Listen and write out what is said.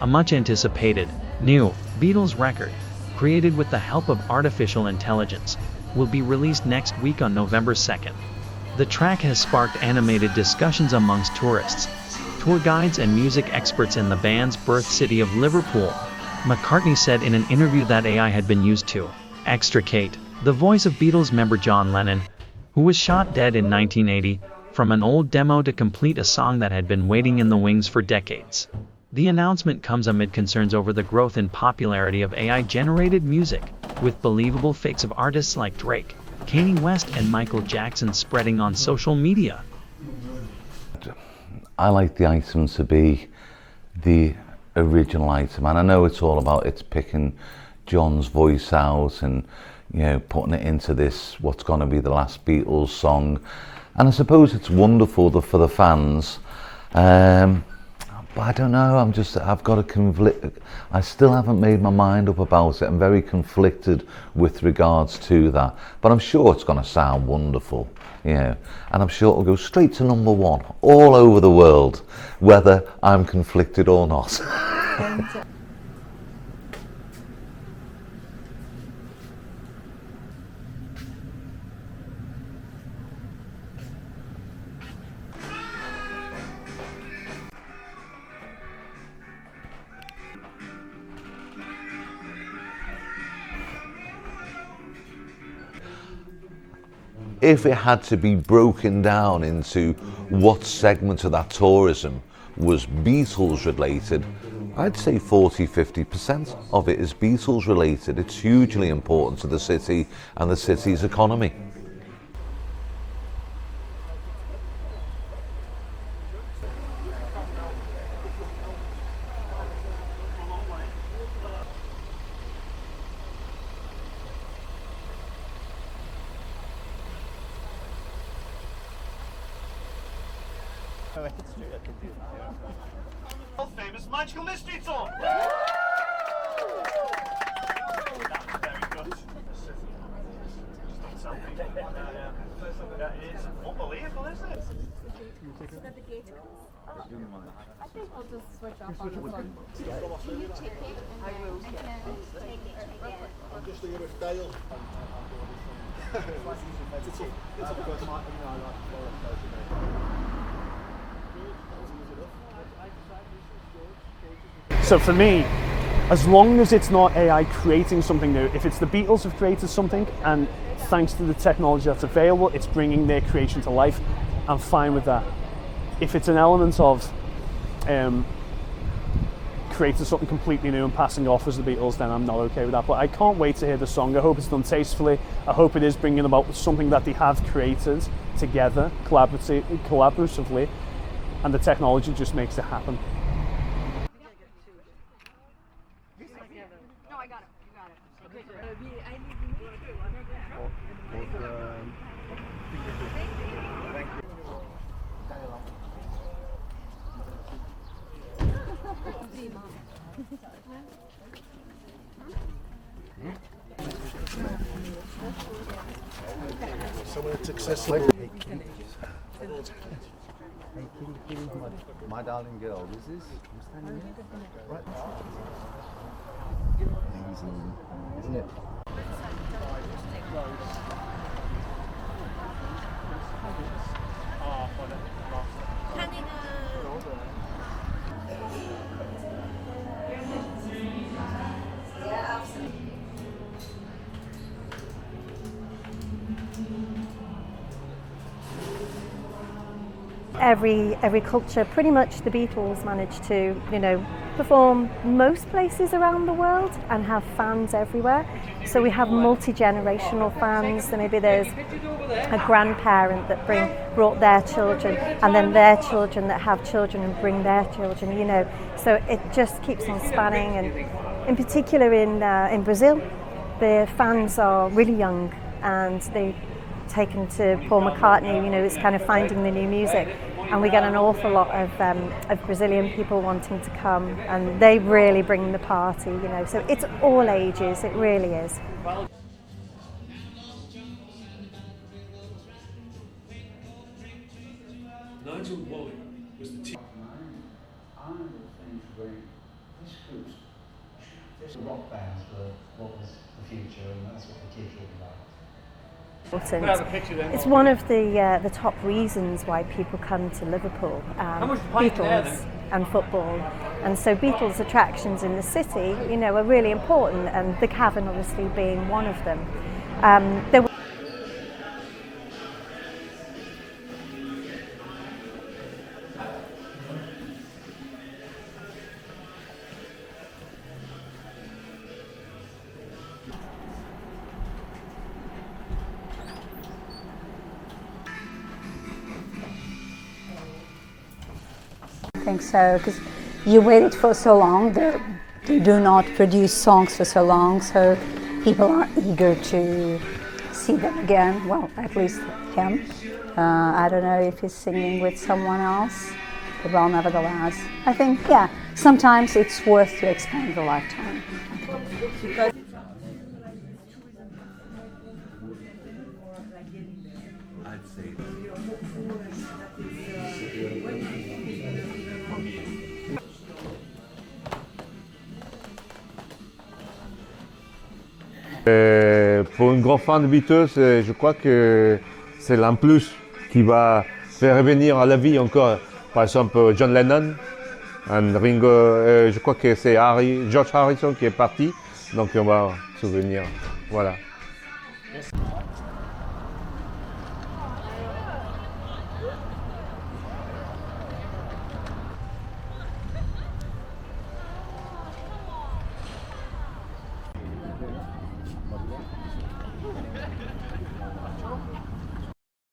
A much-anticipated, new Beatles record, created with the help of artificial intelligence, will be released next week on November 2nd. The track has sparked animated discussions amongst tourists, tour guides and music experts in the band's birth city of Liverpool. McCartney said in an interview that AI had been used to extricate the voice of Beatles member John Lennon, who was shot dead in 1980, from an old demo to complete a song that had been waiting in the wings for decades. The announcement comes amid concerns over the growth in popularity of AI-generated music, with believable fakes of artists like Drake, Kanye West and Michael Jackson spreading on social media. I like the item to be the original item, and I know it's all about it's picking John's voice out and, you know, putting it into this what's going to be the last Beatles song, and I suppose it's wonderful for the fans. But I don't know, I've got I still haven't made my mind up about it. I'm very conflicted with regards to that. But I'm sure it's going to sound wonderful, you know, and I'm sure it'll go straight to #1 all over the world, whether I'm conflicted or not. If it had to be broken down into what segment of that tourism was Beatles related, I'd say 40–50% of it is Beatles related. It's hugely important to the city and the city's economy. Famous magical mystery tour! That is unbelievable, isn't it? I think I'll just switch off on this one. Can you take it? I will. I can take it again. I'm just thinking with Dale. So for me, as long as it's not AI creating something new, if it's the Beatles have created something and thanks to the technology that's available, it's bringing their creation to life, I'm fine with that. If it's an element of creating something completely new and passing off as the Beatles, then I'm not okay with that. But I can't wait to hear the song. I hope it's done tastefully. I hope it is bringing about something that they have created together, collaboratively, and the technology just makes it happen. No, I got it. You got it. Somewhere it's accessible. Hey, kitty, my darling girl, is this? I'm standing here. Right. Amazing, isn't it? Every culture, pretty much the Beatles managed to, perform most places around the world and have fans everywhere. So we have multi-generational fans. So maybe there's a grandparent that brought their children, and then their children that have children and bring their children. So it just keeps on spanning. And in particular in Brazil, the fans are really young, and they've taken to Paul McCartney. It's kind of finding the new music. And we get an awful lot of Brazilian people wanting to come, and they really bring the party, So it's all ages, it really is. Nigel Wally was the team. Rock bands were what was the future, and that's what the kids were about. It's one of the top reasons why people come to Liverpool, Beatles and football. And so Beatles attractions in the city, you know, are really important, and the Cavern obviously being one of them. There I think so, because you waited for so long. They do not produce songs for so long, so people are eager to see them again. Well, at least him. I don't know if he's singing with someone else, but well, nevertheless, I think, yeah, sometimes it's worth to expand the lifetime. I'd say pour une grande fan de Beatles, je crois que c'est l'un plus qui va faire revenir à la vie encore, par exemple John Lennon, Ringo, je crois que c'est George Harrison qui est parti, donc on va se souvenir, voilà.